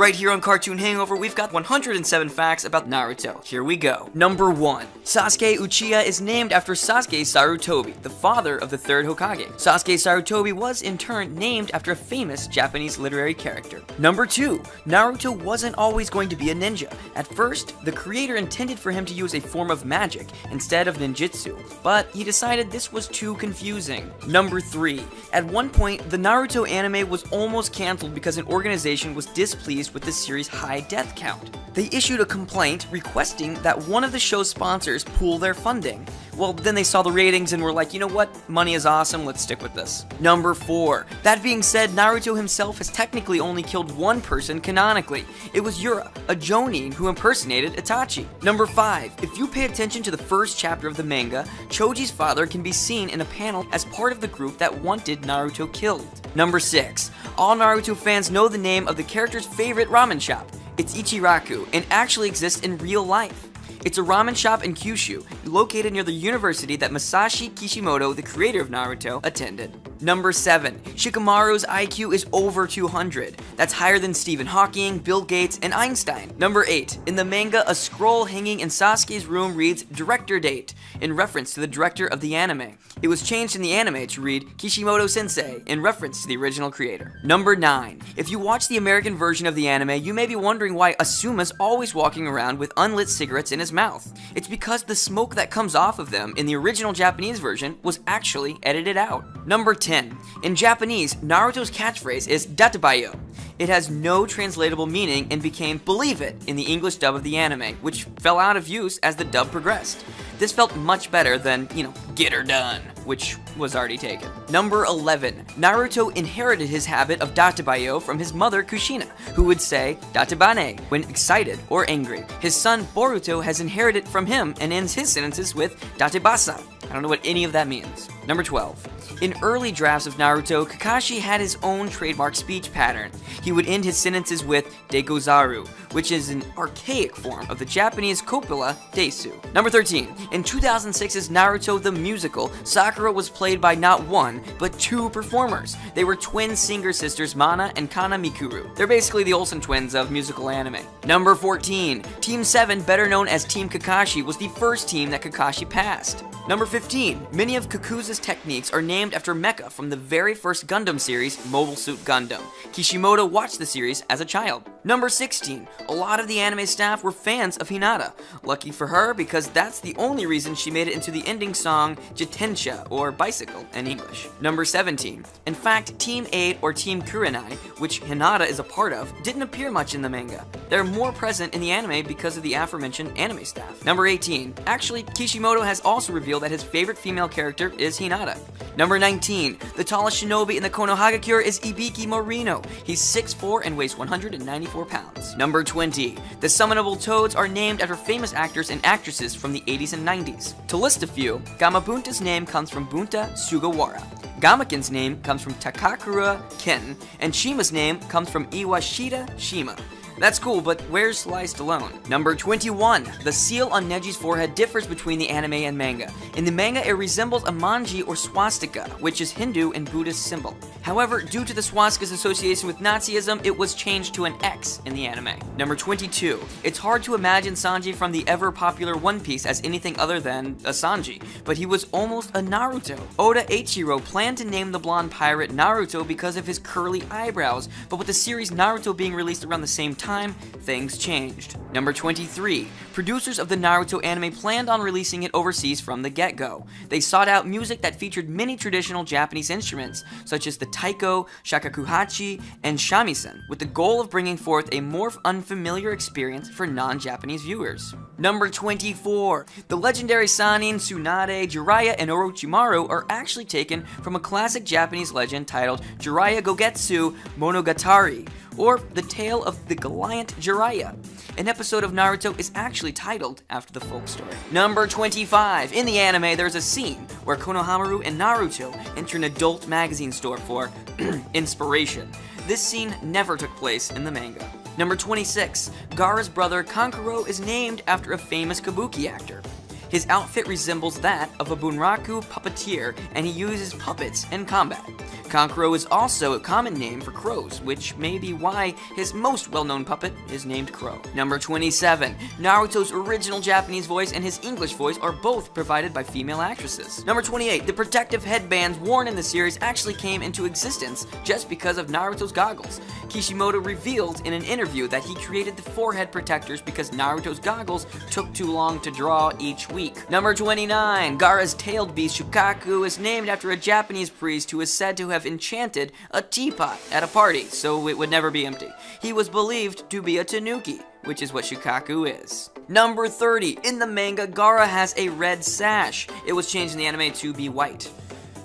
Right here on Cartoon Hangover, we've got 107 facts about Naruto. Here we go. Number 1. Sasuke Uchiha is named after Sasuke Sarutobi, the father of the third Hokage. Sasuke Sarutobi was in turn named after a famous Japanese literary character. Number 2. Naruto wasn't always going to be a ninja. At first, the creator intended for him to use a form of magic instead of ninjutsu, but he decided this was too confusing. Number 3. At one point, the Naruto anime was almost cancelled because an organization was displeased with the series' high death count. They issued a complaint requesting that one of the show's sponsors pool their funding. Well, then they saw the ratings and were like, you know what, money is awesome, let's stick with this. Number 4. That being said, Naruto himself has technically only killed one person canonically. It was Yura, a Jonin who impersonated Itachi. Number 5. If you pay attention to the first chapter of the manga, Choji's father can be seen in a panel as part of the group that wanted Naruto killed. Number 6. All Naruto fans know the name of the character's favorite ramen shop. It's Ichiraku, and actually exists in real life. It's a ramen shop in Kyushu, located near the university that Masashi Kishimoto, the creator of Naruto, attended. Number 7. Shikamaru's IQ is over 200. That's higher than Stephen Hawking, Bill Gates, and Einstein. Number 8. In the manga, a scroll hanging in Sasuke's room reads Director Date, in reference to the director of the anime. It was changed in the anime to read Kishimoto Sensei, in reference to the original creator. Number 9. If you watch the American version of the anime, you may be wondering why Asuma's always walking around with unlit cigarettes in his mouth. It's because the smoke that comes off of them in the original Japanese version was actually edited out. Number 10. In Japanese, Naruto's catchphrase is Databayo. It has no translatable meaning and became Believe It in the English dub of the anime, which fell out of use as the dub progressed. This felt much better than, get her done, which was already taken. Number 11. Naruto inherited his habit of databayo from his mother Kushina, who would say databane when excited or angry. His son Boruto has inherited from him and ends his sentences with databasa. I don't know what any of that means. Number 12. In early drafts of Naruto, Kakashi had his own trademark speech pattern. He would end his sentences with Degozaru, which is an archaic form of the Japanese copula desu. Number 13. In 2006's Naruto the Musical, Sakura was played by not one, but two performers. They were twin singer-sisters Mana and Kana Mikuru. They're basically the Olsen twins of musical anime. Number 14. Team 7, better known as Team Kakashi, was the first team that Kakashi passed. Number 15. Many of Kakuza's techniques are named after mecha from the very first Gundam series, Mobile Suit Gundam. Kishimoto watched the series as a child. Number 16. A lot of the anime staff were fans of Hinata. Lucky for her, because that's the only reason she made it into the ending song Jitensha, or bicycle in English. Number 17. In fact, Team 8 or Team Kurenai, which Hinata is a part of, didn't appear much in the manga. They're more present in the anime because of the aforementioned anime staff. Number 18. Actually, Kishimoto has also revealed that his favorite female character is Hinata. Number 19. The tallest shinobi in the Konoha Cure is Ibiki Morino. He's 6'4" and weighs 194 pounds. Number 20. The summonable toads are named after famous actors and actresses from the 80s and 90s. To list a few, Gamabunta's name comes from Bunta Sugawara. Gamaken's name comes from Takakura Ken, and Shima's name comes from Iwashita Shima. That's cool, but where's Sly Stallone? Number 21. The seal on Neji's forehead differs between the anime and manga. In the manga, it resembles a manji or swastika, which is Hindu and Buddhist symbol. However, due to the swastika's association with Nazism, it was changed to an X in the anime. Number 22. It's hard to imagine Sanji from the ever-popular One Piece as anything other than a Sanji, but he was almost a Naruto. Oda Eiichiro planned to name the blonde pirate Naruto because of his curly eyebrows, but with the series Naruto being released around the same time, things changed. Number 23. Producers of the Naruto anime planned on releasing it overseas from the get-go. They sought out music that featured many traditional Japanese instruments, such as the taiko, shakuhachi, and shamisen, with the goal of bringing forth a more unfamiliar experience for non-Japanese viewers. Number 24. The legendary Sannin, Tsunade, Jiraiya, and Orochimaru are actually taken from a classic Japanese legend titled Jiraiya Gogetsu Monogatari, or The Tale of the Gallant Jiraiya. An episode of Naruto is actually titled after the folk story. Number 25. In the anime, there's a scene where Konohamaru and Naruto enter an adult magazine store for inspiration. This scene never took place in the manga. Number 26. Gaara's brother Kankuro is named after a famous kabuki actor. His outfit resembles that of a bunraku puppeteer, and he uses puppets in combat. Kankuro is also a common name for crows, which may be why his most well-known puppet is named Crow. Number 27. Naruto's original Japanese voice and his English voice are both provided by female actresses. Number 28. The protective headbands worn in the series actually came into existence just because of Naruto's goggles. Kishimoto revealed in an interview that he created the forehead protectors because Naruto's goggles took too long to draw each week. Number 29. Gaara's tailed beast Shukaku is named after a Japanese priest who is said to have enchanted a teapot at a party so it would never be empty. He was believed to be a tanuki, which is what Shukaku is. Number 30. In the manga, Gaara has a red sash. It was changed in the anime to be white.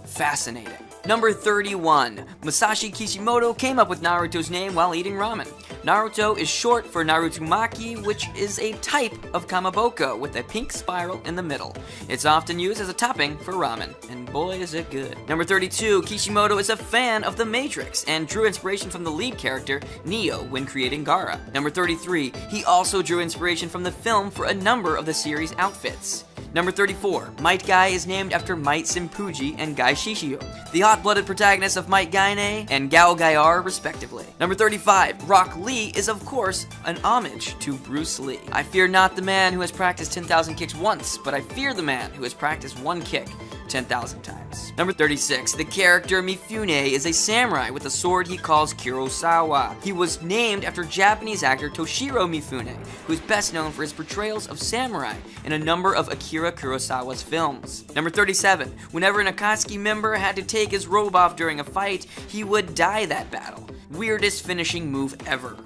Fascinating. Number 31. Masashi Kishimoto came up with Naruto's name while eating ramen. Naruto is short for Narutomaki, which is a type of kamaboko with a pink spiral in the middle. It's often used as a topping for ramen, and boy is it good. Number 32. Kishimoto is a fan of The Matrix and drew inspiration from the lead character, Neo, when creating Gaara. Number 33. He also drew inspiration from the film for a number of the series' outfits. Number 34. Might Guy is named after Might Senpuji and Gai Shishio, the hot-blooded protagonists of Might Gaine and Gao Gaiar, respectively. Number 35. Rock Lee is, of course, an homage to Bruce Lee. I fear not the man who has practiced 10,000 kicks once, but I fear the man who has practiced one kick 10,000 times. Number 36. The character Mifune is a samurai with a sword he calls Kurosawa. He was named after Japanese actor Toshiro Mifune, who is best known for his portrayals of samurai in a number of Akira Kurosawa's films. Number 37. Whenever an Akatsuki member had to take his robe off during a fight, he would die that battle. Weirdest finishing move ever.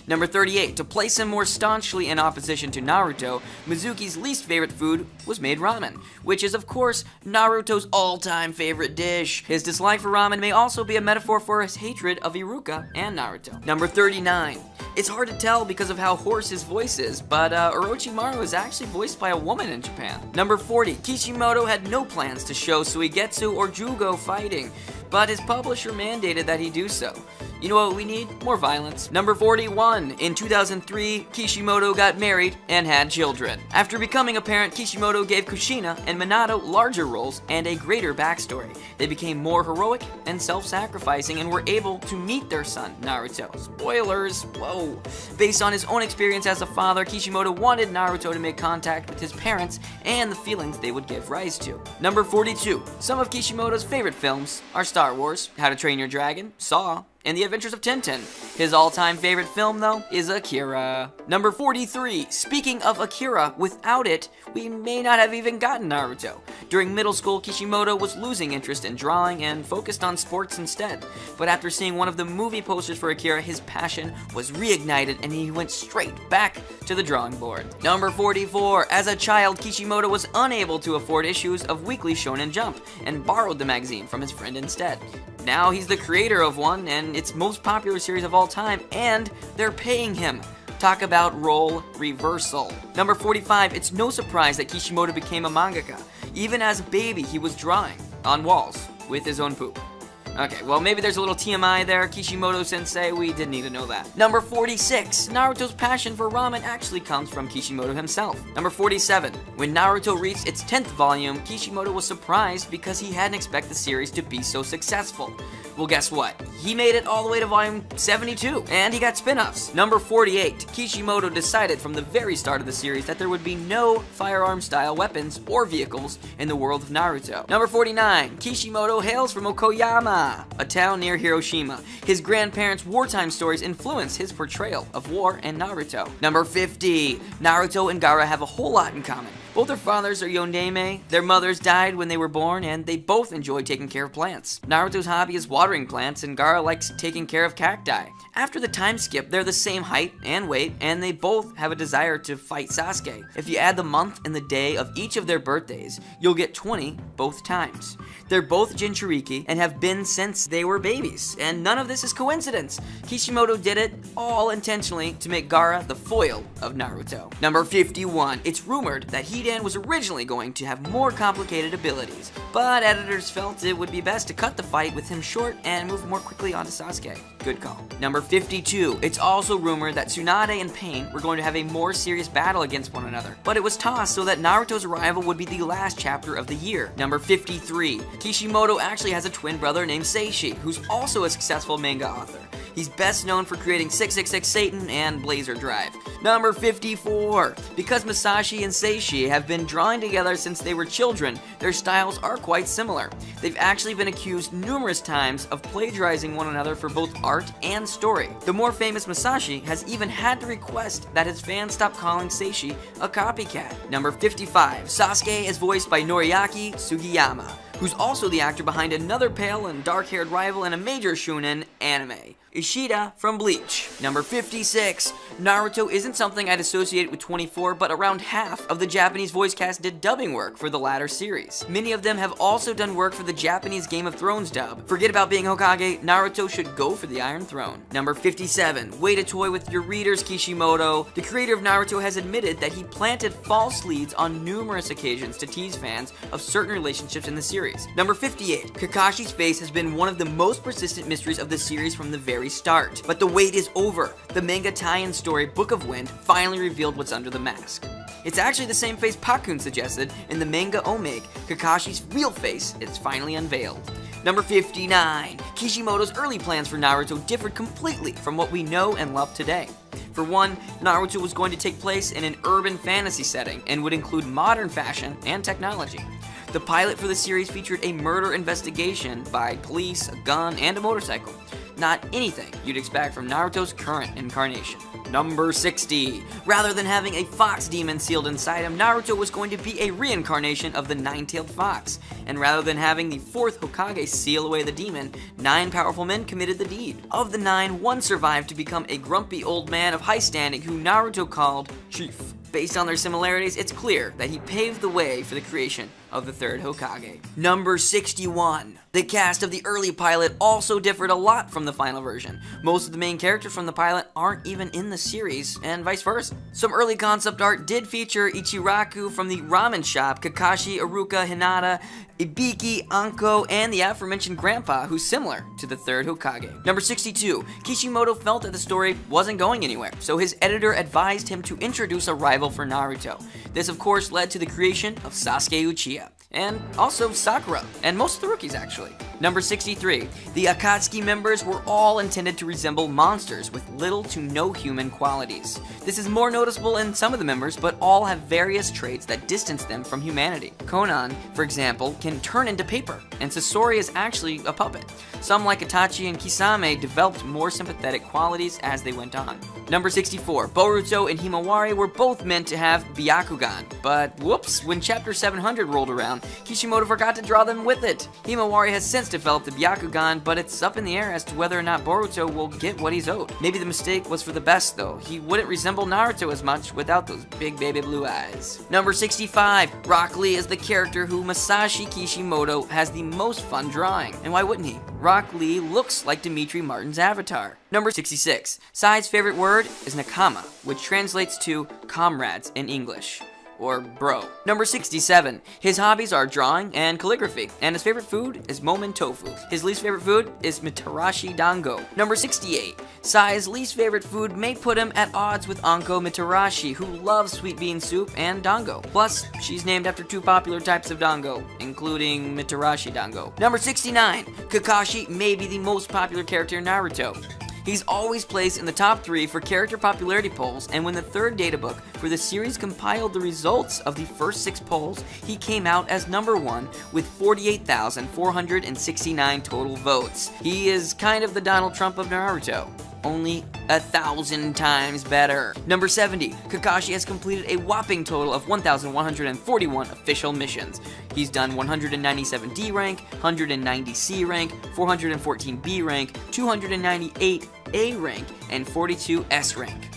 Number 38. To place him more staunchly in opposition to Naruto, Mizuki's least favorite food was made ramen, which is of course Naruto's all-time favorite dish. His dislike for ramen may also be a metaphor for his hatred of Iruka and Naruto. Number 39. It's hard to tell because of how hoarse his voice is, but Orochimaru is actually voiced by a woman in Japan. Number 40. Kishimoto had no plans to show Suigetsu or Jugo fighting, but his publisher mandated that he do so. You know what we need? More violence. Number 41. In 2003, Kishimoto got married and had children. After becoming a parent, Kishimoto gave Kushina and Minato larger roles and a greater backstory. They became more heroic and self-sacrificing and were able to meet their son, Naruto. Spoilers, whoa. Based on his own experience as a father, Kishimoto wanted Naruto to make contact with his parents and the feelings they would give rise to. Number 42. Some of Kishimoto's favorite films are Star Wars, How to Train Your Dragon, Saw, and The Adventures of Tintin. His all-time favorite film, though, is Akira. Number 43. Speaking of Akira, without it, we may not have even gotten Naruto. During middle school, Kishimoto was losing interest in drawing and focused on sports instead. But after seeing one of the movie posters for Akira, his passion was reignited and he went straight back to the drawing board. Number 44. As a child, Kishimoto was unable to afford issues of Weekly Shonen Jump and borrowed the magazine from his friend instead. Now he's the creator of one and its most popular series of all time, and they're paying him. Talk about role reversal. Number 45. It's no surprise that Kishimoto became a mangaka. Even as a baby, he was drawing on walls with his own poop. Okay, well, maybe there's a little TMI there, Kishimoto-sensei, we didn't need to know that. Number 46. Naruto's passion for ramen actually comes from Kishimoto himself. Number 47. When Naruto reached its 10th volume, Kishimoto was surprised because he hadn't expected the series to be so successful. Well, guess what? He made it all the way to volume 72, and he got spin-offs. Number 48. Kishimoto decided from the very start of the series that there would be no firearm-style weapons or vehicles in the world of Naruto. Number 49. Kishimoto hails from Okoyama, a town near Hiroshima. His grandparents' wartime stories influenced his portrayal of war and Naruto. Number 50. Naruto and Gaara have a whole lot in common. Both their fathers are yondaime, their mothers died when they were born, and they both enjoy taking care of plants. Naruto's hobby is watering plants, and Gaara likes taking care of cacti. After the time skip, they're the same height and weight, and they both have a desire to fight Sasuke. If you add the month and the day of each of their birthdays, you'll get 20 both times. They're both Jinchuriki and have been since they were babies, and none of this is coincidence. Kishimoto did it all intentionally to make Gaara the foil of Naruto. Number 51. It's rumored that Hidan was originally going to have more complicated abilities, but editors felt it would be best to cut the fight with him short and move more quickly onto Sasuke. Good call. Number 52. It's also rumored that Tsunade and Pain were going to have a more serious battle against one another, but it was tossed so that Naruto's arrival would be the last chapter of the year. Number 53. Kishimoto actually has a twin brother named Seishi, who's also a successful manga author. He's best known for creating 666 Satan and Blazer Drive. Number 54. Because Masashi and Seishi have been drawing together since they were children, their styles are quite similar. They've actually been accused numerous times of plagiarizing one another for both art and story. The more famous Masashi has even had to request that his fans stop calling Seishi a copycat. Number 55. Sasuke is voiced by Noriaki Sugiyama, who's also the actor behind another pale and dark-haired rival in a major shonen anime, Ishida from Bleach. Number 56. Naruto isn't something I'd associate with 24, but around half of the Japanese voice cast did dubbing work for the latter series. Many of them have also done work for the Japanese Game of Thrones dub. Forget about being Hokage, Naruto should go for the Iron Throne. Number 57. Way to toy with your readers, Kishimoto. The creator of Naruto has admitted that he planted false leads on numerous occasions to tease fans of certain relationships in the series. Number 58. Kakashi's face has been one of the most persistent mysteries of the series from the very start. But the wait is over. The manga tie-in story Book of Wind finally revealed what's under the mask. It's actually the same face Pakun suggested in the manga Omega. Kakashi's real face is finally unveiled. Number 59. Kishimoto's early plans for Naruto differed completely from what we know and love today. For one, Naruto was going to take place in an urban fantasy setting and would include modern fashion and technology. The pilot for the series featured a murder investigation by police, a gun, and a motorcycle. Not anything you'd expect from Naruto's current incarnation. Number 60. Rather than having a fox demon sealed inside him, Naruto was going to be a reincarnation of the nine-tailed fox. And rather than having the fourth Hokage seal away the demon, 9 powerful men committed the deed. Of the 9, one survived to become a grumpy old man of high standing who Naruto called Chief. Based on their similarities, it's clear that he paved the way for the creation of the third Hokage. Number 61. The cast of the early pilot also differed a lot from the final version. Most of the main characters from the pilot aren't even in the series, and vice versa. Some early concept art did feature Ichiraku from the ramen shop, Kakashi, Iruka, Hinata, Ibiki, Anko, and the aforementioned grandpa, who's similar to the third Hokage. Number 62. Kishimoto felt that the story wasn't going anywhere, so his editor advised him to introduce a rival for Naruto. This of course led to the creation of Sasuke Uchiha, and also Sakura, and most of the rookies actually. Number 63. The Akatsuki members were all intended to resemble monsters with little to no human qualities. This is more noticeable in some of the members, but all have various traits that distance them from humanity. Konan, for example, can turn into paper, and Sasori is actually a puppet. Some like Itachi and Kisame developed more sympathetic qualities as they went on. Number 64. Boruto and Himawari were both meant to have Byakugan, but whoops, when chapter 700 rolled around, Kishimoto forgot to draw them with it. Himawari has since developed the Byakugan, but it's up in the air as to whether or not Boruto will get what he's owed. Maybe the mistake was for the best though. He wouldn't resemble Naruto as much without those big baby blue eyes. Number 65. Rock Lee is the character who Masashi Kishimoto has the most fun drawing. And why wouldn't he? Rock Lee looks like Dimitri Martin's avatar. Number 66. Sai's favorite word is nakama, which translates to comrades in English, or bro. Number 67. His hobbies are drawing and calligraphy, and his favorite food is momen tofu. His least favorite food is mitarashi dango. Number 68. Sai's least favorite food may put him at odds with Anko Mitarashi, who loves sweet bean soup and dango. Plus, she's named after 2 popular types of dango, including Mitarashi dango. Number 69. Kakashi may be the most popular character in Naruto. He's always placed in the top 3 for character popularity polls, and when the third databook for the series compiled the results of the first 6 polls, he came out as number 1 with 48,469 total votes. He is kind of the Donald Trump of Naruto, only 1,000 times better. Number 70. Kakashi has completed a whopping total of 1,141 official missions. He's done 197 D rank, 190 C rank, 414 B rank, 298 A rank, and 42 S rank.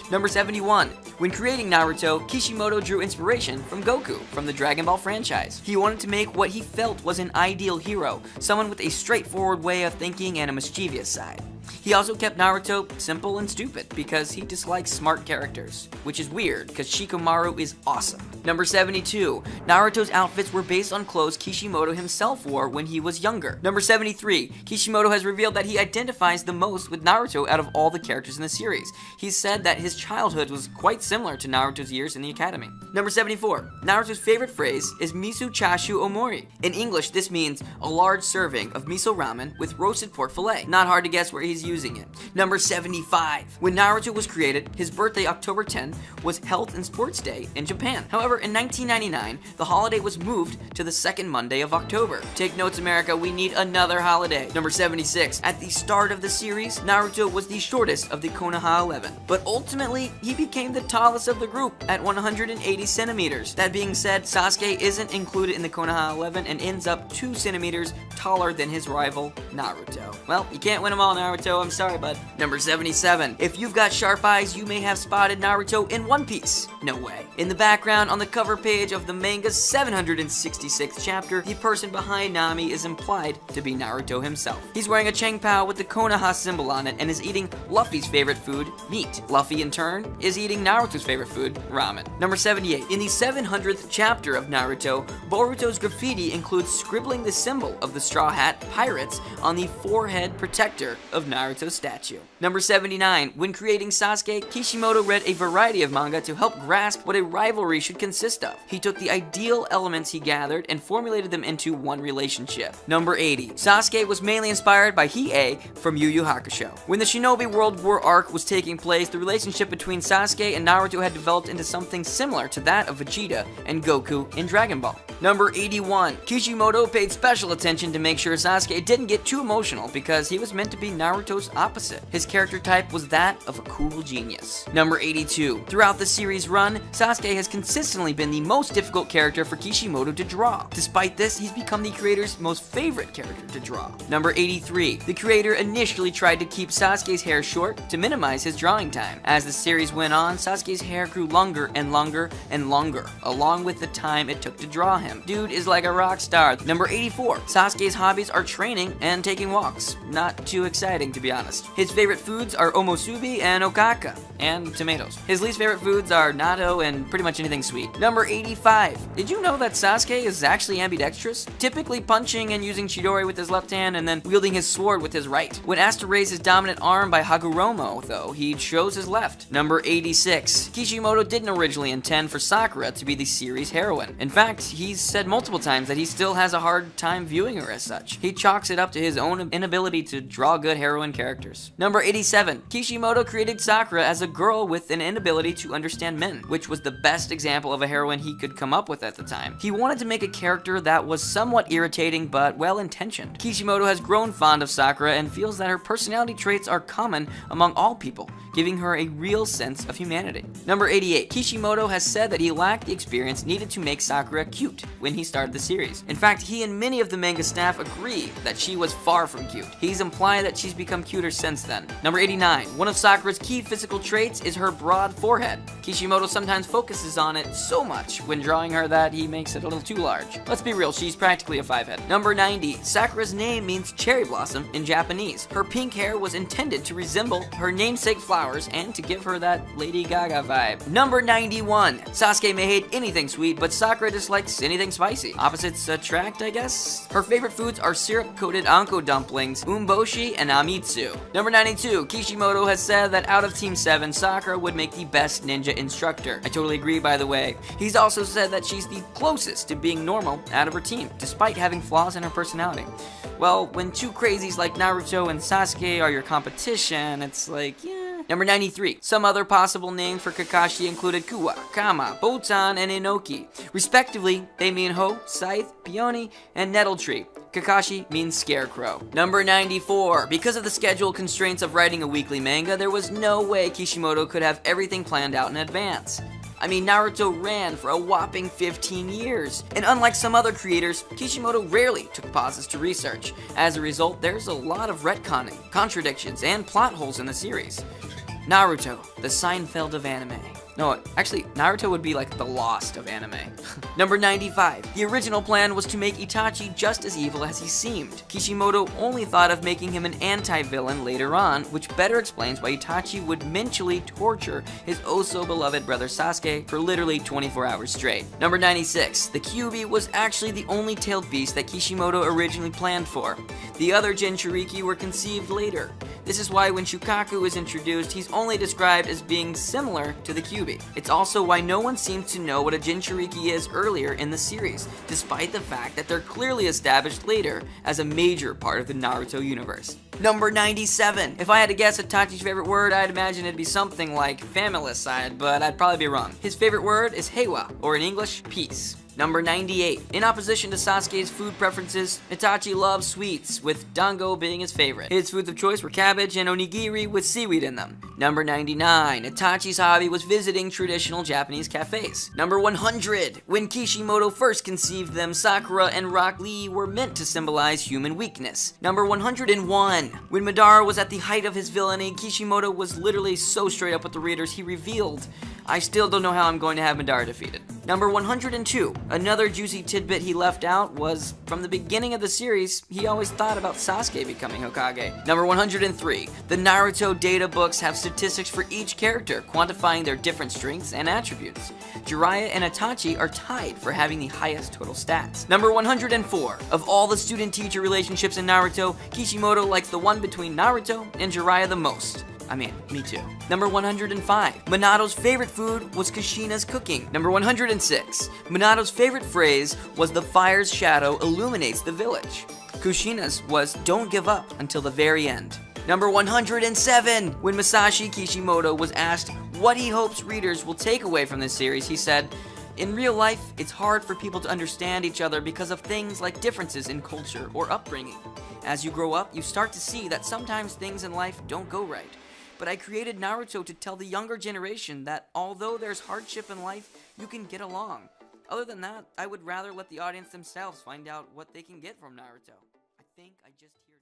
Number 71. When creating Naruto, Kishimoto drew inspiration from Goku from the Dragon Ball franchise. He wanted to make what he felt was an ideal hero, someone with a straightforward way of thinking and a mischievous side. He also kept Naruto simple and stupid because he dislikes smart characters, which is weird because Shikamaru is awesome. Number 72. Naruto's outfits were based on clothes Kishimoto himself wore when he was younger. Number 73. Kishimoto has revealed that he identifies the most with Naruto out of all the characters in the series. He said that his childhood was quite similar to Naruto's years in the academy. Number 74. Naruto's favorite phrase is miso chashu omori. In English, this means a large serving of miso ramen with roasted pork fillet. Not hard to guess where he's using it. Number 75. When Naruto was created, his birthday, October 10, was Health and Sports Day in Japan. However, in 1999, the holiday was moved to the second Monday of October. Take notes, America, we need another holiday. Number 76. At the start of the series, Naruto was the shortest of the Konoha 11, but ultimately, he became the tallest of the group at 180 centimeters. That being said, Sasuke isn't included in the Konoha 11 and ends up 2 centimeters taller than his rival, Naruto. Well, you can't win them all, Naruto. I'm sorry, bud. Number 77. If you've got sharp eyes, you may have spotted Naruto in One Piece. No way. In the background, on the cover page of the manga's 766th chapter, the person behind Nami is implied to be Naruto himself. He's wearing a Chengpao with the Konoha symbol on it and is eating Luffy's favorite food, meat. Luffy, in turn, is eating Naruto's favorite food, ramen. Number 78. In the 700th chapter of Naruto, Boruto's graffiti includes scribbling the symbol of the Straw Hat Pirates on the forehead protector of Naruto's statue. Number 79. When creating Sasuke, Kishimoto read a variety of manga to help grasp what a rivalry should consist of. He took the ideal elements he gathered and formulated them into one relationship. Number 80. Sasuke was mainly inspired by Hiei from Yu Yu Hakusho. When the Shinobi World War arc was taking place, the relationship between Sasuke and Naruto had developed into something similar to that of Vegeta and Goku in Dragon Ball. Number 81. Kishimoto paid special attention to make sure Sasuke didn't get too emotional because he was meant to be Naruto's opposite. His character type was that of a cool genius. Number 82. Throughout the series run, Sasuke has consistently been the most difficult character for Kishimoto to draw. Despite this, he's become the creator's most favorite character to draw. Number 83. The creator initially tried to keep Sasuke's hair short to minimize his drawing time. As the series went on, Sasuke's hair grew longer and longer and longer, along with the time it took to draw him. Dude is like a rock star. Number 84. Sasuke's hobbies are training and taking walks. Not too exciting, to be honest. His favorite foods are omusubi and okaka, and tomatoes. His least favorite foods are natto and pretty much anything sweet. Number 85. Did you know that Sasuke is actually ambidextrous? Typically punching and using Chidori with his left hand and then wielding his sword with his right. When asked to raise his dominant arm by Hagoromo, though, he chose his left. Number 86. Kishimoto didn't originally intend for Sakura to be the series' heroine. In fact, he's said multiple times that he still has a hard time viewing her as such. He chalks it up to his own inability to draw good heroine characters. Number 87. Kishimoto created Sakura as a girl with an inability to understand men, which was the best example of a heroine he could come up with at the time. He wanted to make a character that was somewhat irritating but well-intentioned. Kishimoto has grown fond of Sakura and feels that her personality traits are common among all people, giving her a real sense of humanity. Number 88. Kishimoto has said that he lacked the experience needed to make Sakura cute when he started the series. In fact, he and many of the manga staff agree that she was far from cute. He's implied that she's become cuter since then. Number 89. One of Sakura's key physical traits is her broad forehead. Kishimoto sometimes focuses on it so much when drawing her that he makes it a little too large. Let's be real, she's practically a 5-head. Number 90. Sakura's name means cherry blossom in Japanese. Her pink hair was intended to resemble her namesake flowers and to give her that Lady Gaga vibe. Number 91. Sasuke may hate anything sweet, but Sakura dislikes anything spicy. Opposites attract, I guess? Her favorite foods are syrup-coated anko dumplings, umboshi, and amitsu. Number 92. Kishimoto has said that out of Team 7, Sakura would make the best ninja instructor. I totally agree, by the way. He's also said that she's the closest to being normal out of her team, despite having flaws in her personality. Well, when two crazies like Naruto and Sasuke are your competition, it's like, yeah. Number 93. Some other possible names for Kakashi included Kuwa, Kama, Botan, and Inoki. Respectively, they mean hoe, scythe, peony, and nettle tree. Kakashi means scarecrow. Number 94. Because of the schedule constraints of writing a weekly manga, there was no way Kishimoto could have everything planned out in advance. I mean, Naruto ran for a whopping 15 years. And unlike some other creators, Kishimoto rarely took pauses to research. As a result, there's a lot of retconning, contradictions, and plot holes in the series. Naruto, the Seinfeld of anime. No, actually, Naruto would be like the Lost of anime. Number 95. The original plan was to make Itachi just as evil as he seemed. Kishimoto only thought of making him an anti-villain later on, which better explains why Itachi would mentally torture his oh-so-beloved brother Sasuke for literally 24 hours straight. Number 96. The Kyuubi was actually the only tailed beast that Kishimoto originally planned for. The other Jinchuriki were conceived later. This is why when Shukaku is introduced, he's only described as being similar to the Kyuubi. It's also why no one seems to know what a Jinchuriki is earlier in the series, despite the fact that they're clearly established later as a major part of the Naruto universe. Number 97. If I had to guess Itachi's favorite word, I'd imagine it'd be something like familicide, but I'd probably be wrong. His favorite word is heiwa, or in English, peace. Number 98. In opposition to Sasuke's food preferences, Itachi loves sweets, with dango being his favorite. His foods of choice were cabbage and onigiri with seaweed in them. Number 99. Itachi's hobby was visiting traditional Japanese cafes. Number 100. When Kishimoto first conceived them, Sakura and Rock Lee were meant to symbolize human weakness. Number 101. When Madara was at the height of his villainy, Kishimoto was literally so straight up with the readers, he revealed, "I still don't know how I'm going to have Madara defeated." Number 102. Another juicy tidbit he left out was, from the beginning of the series, he always thought about Sasuke becoming Hokage. Number 103. The Naruto data books have statistics for each character, quantifying their different strengths and attributes. Jiraiya and Itachi are tied for having the highest total stats. Number 104. Of all the student-teacher relationships in Naruto, Kishimoto likes the one between Naruto and Jiraiya the most. I mean, me too. Number 105. Minato's favorite food was Kushina's cooking. Number 106. Minato's favorite phrase was "the fire's shadow illuminates the village." Kushina's was "don't give up until the very end." Number 107. When Masashi Kishimoto was asked what he hopes readers will take away from this series, he said, "In real life, it's hard for people to understand each other because of things like differences in culture or upbringing. As you grow up, you start to see that sometimes things in life don't go right. But I created Naruto to tell the younger generation that although there's hardship in life, you can get along. Other than that, I would rather let the audience themselves find out what they can get from Naruto." I think I just hear